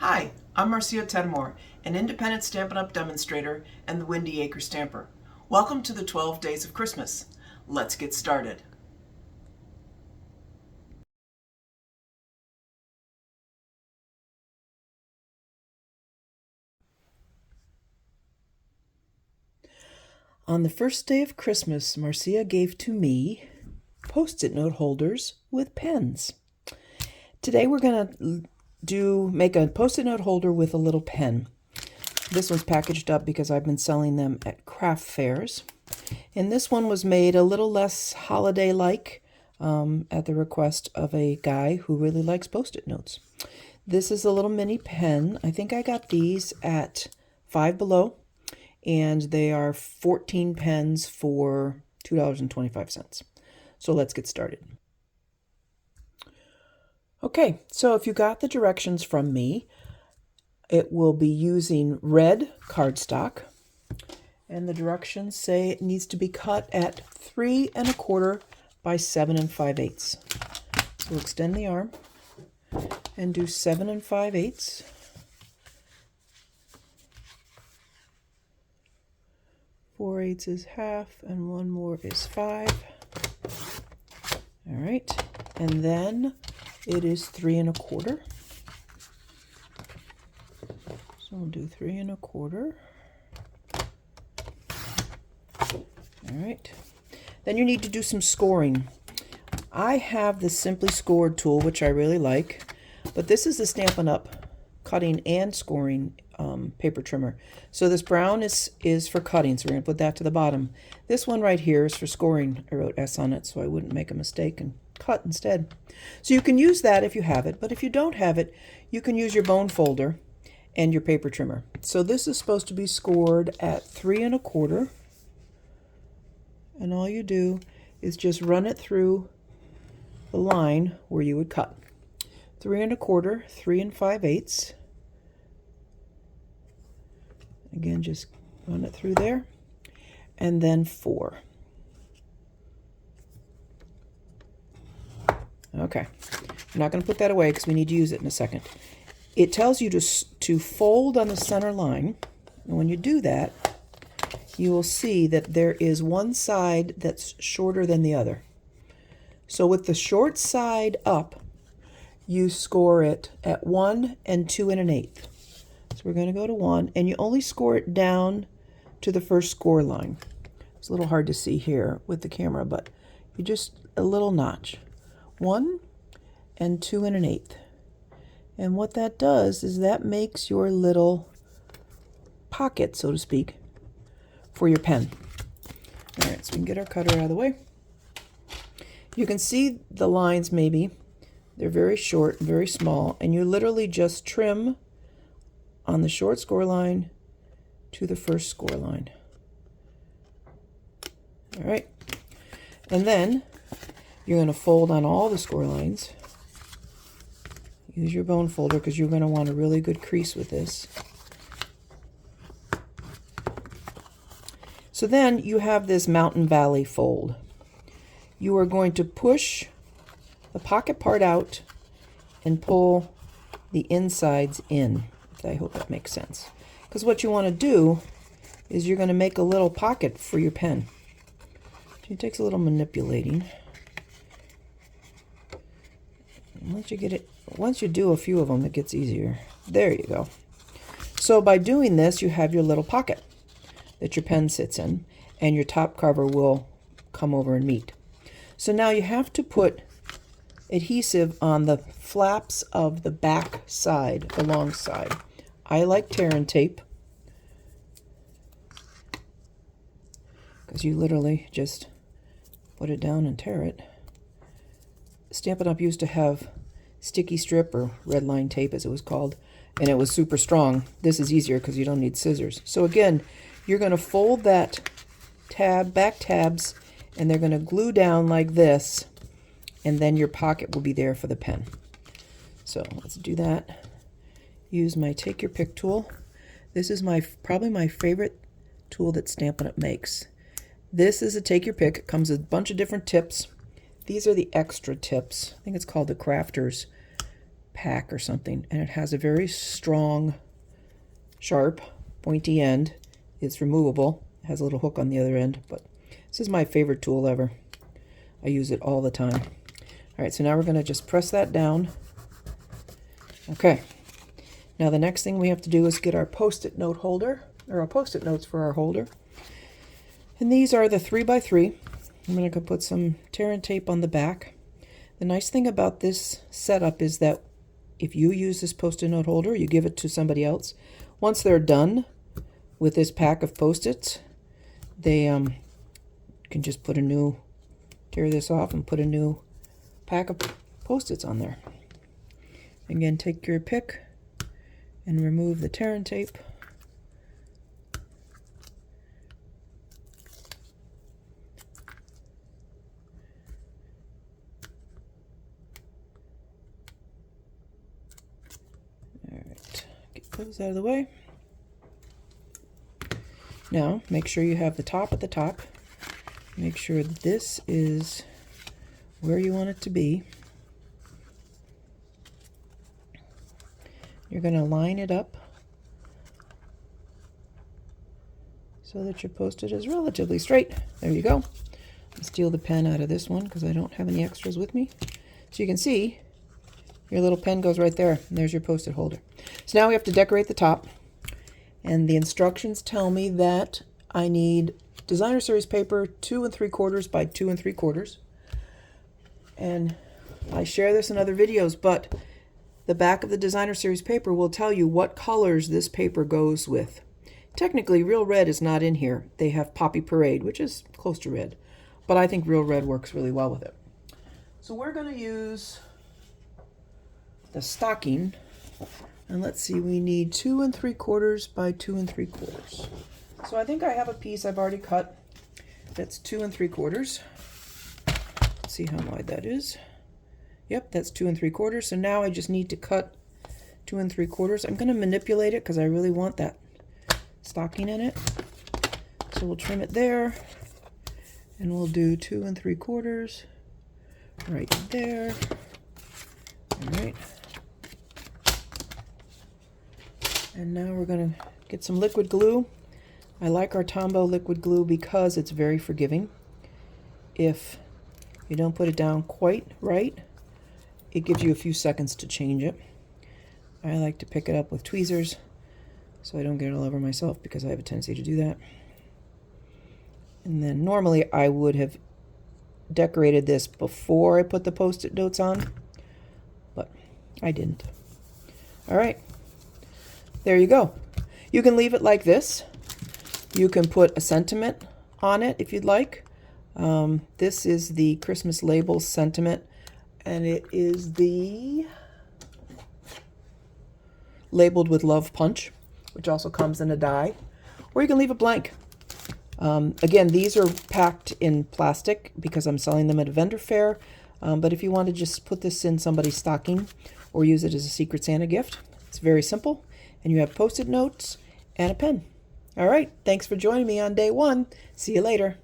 Hi, I'm Marcia Tedmore, an independent Stampin' Up! Demonstrator and the Windy Acre Stamper. Welcome to the 12 Days of Christmas. Let's get started. On the first day of Christmas, Marcia gave to me Post-it note holders with pens. Today we're going to make a Post-it note holder with a little pen. This one's packaged up because I've been selling them at craft fairs. And this one was made a little less holiday-like at the request of a guy who really likes Post-it notes. This is a little mini pen. I think I got these at Five Below, and they are 14 pens for $2.25. So let's get started. Okay, so if you got the directions from me, it will be using red cardstock, and the directions say it needs to be cut at 3 1/4 by 7 5/8. So we'll extend the arm and do 7 5/8. Four eighths is half, and one more is 5. All right, and then it is 3 1/4. So we'll do 3 1/4. All right. Then you need to do some scoring. I have the Simply Scored tool, which I really like, but this is the Stampin' Up! Cutting and scoring paper trimmer. So this brown is for cutting, so we're going to put that to the bottom. This one right here is for scoring. I wrote S on it so I wouldn't make a mistake and cut instead. So you can use that if you have it, but if you don't have it, you can use your bone folder and your paper trimmer. So this is supposed to be scored at 3 1/4, and all you do is just run it through the line where you would cut. 3 1/4, 3 5/8. Again, just run it through there, and then 4. Okay, I'm not going to put that away because we need to use it in a second. It tells you to fold on the center line, and when you do that, you will see that there is one side that's shorter than the other. So with the short side up, you score it at 1 2 1/8. So we're going to go to 1, and you only score it down to the first score line. It's a little hard to see here with the camera, but you just a little notch. 1 2 1/8. And what that does is that makes your little pocket, so to speak, for your pen. All right, so we can get our cutter out of the way. You can see the lines maybe. They're very short, very small, and you literally just trim on the short score line to the first score line. All right, and then you're going to fold on all the score lines. Use your bone folder because you're going to want a really good crease with this. So then you have this Mountain Valley fold. You are going to push the pocket part out and pull the insides in. I hope that makes sense. Because what you want to do is you're going to make a little pocket for your pen. It takes a little manipulating. And once you do a few of them, it gets easier. There you go. So by doing this, you have your little pocket that your pen sits in, and your top cover will come over and meet. So now you have to put adhesive on the flaps of the back side, the long side. I like tear and tape because you literally just put it down and tear it. Stampin' Up! Used to have sticky strip, or red line tape as it was called, and it was super strong. This is easier because you don't need scissors. So again, you're going to fold that back tabs, and they're going to glue down like this, and then your pocket will be there for the pen. So let's do that. Use my Take Your Pick tool. This is probably my favorite tool that Stampin' Up! Makes. This is a Take Your Pick. It comes with a bunch of different tips. These are the extra tips. I think it's called the Crafters pack or something, and it has a very strong, sharp, pointy end. It's removable. It has a little hook on the other end, but this is my favorite tool ever. I use it all the time. All right, so now we're going to just press that down. Okay. Now the next thing we have to do is get our Post-it note holder, or our Post-it notes for our holder. And these are the 3x3. I'm going to put some tear and tape on the back. The nice thing about this setup is that if you use this Post-it note holder, you give it to somebody else. Once they're done with this pack of Post-its, they can just tear this off and put a new pack of Post-its on there. Again, take your pick and remove the tear and tape. All right, get those out of the way. Now, make sure you have the top at the top. Make sure that this is where you want it to be. You're going to line it up so that your Post-it is relatively straight. There you go. I'll steal the pen out of this one because I don't have any extras with me. So you can see your little pen goes right there, and there's your Post-it holder. So now we have to decorate the top, and the instructions tell me that I need Designer Series paper 2 3/4 by 2 3/4. And I share this in other videos, but the back of the Designer Series paper will tell you what colors this paper goes with. Technically, Real Red is not in here. They have Poppy Parade, which is close to red, but I think Real Red works really well with it. So we're going to use the stocking, and let's see, we need 2 3/4 by 2 3/4. So I think I have a piece I've already cut that's 2 3/4. Let's see how wide that is. Yep, that's 2 3/4. So now I just need to cut 2 3/4. I'm going to manipulate it because I really want that stocking in it. So we'll trim it there, and we'll do 2 3/4 right there. All right. And now we're going to get some liquid glue. I like our Tombow liquid glue because it's very forgiving. If you don't put it down quite right, it gives you a few seconds to change it. I like to pick it up with tweezers so I don't get it all over myself because I have a tendency to do that. And then normally I would have decorated this before I put the Post-it notes on, but I didn't. All right, there you go. You can leave it like this. You can put a sentiment on it if you'd like. This is the Christmas Labels sentiment, and it is the Labeled with Love Punch, which also comes in a die, or you can leave it blank. Again, these are packed in plastic because I'm selling them at a vendor fair, but if you want to just put this in somebody's stocking or use it as a Secret Santa gift, it's very simple, and you have Post-it notes and a pen. All right, thanks for joining me on day 1. See you later.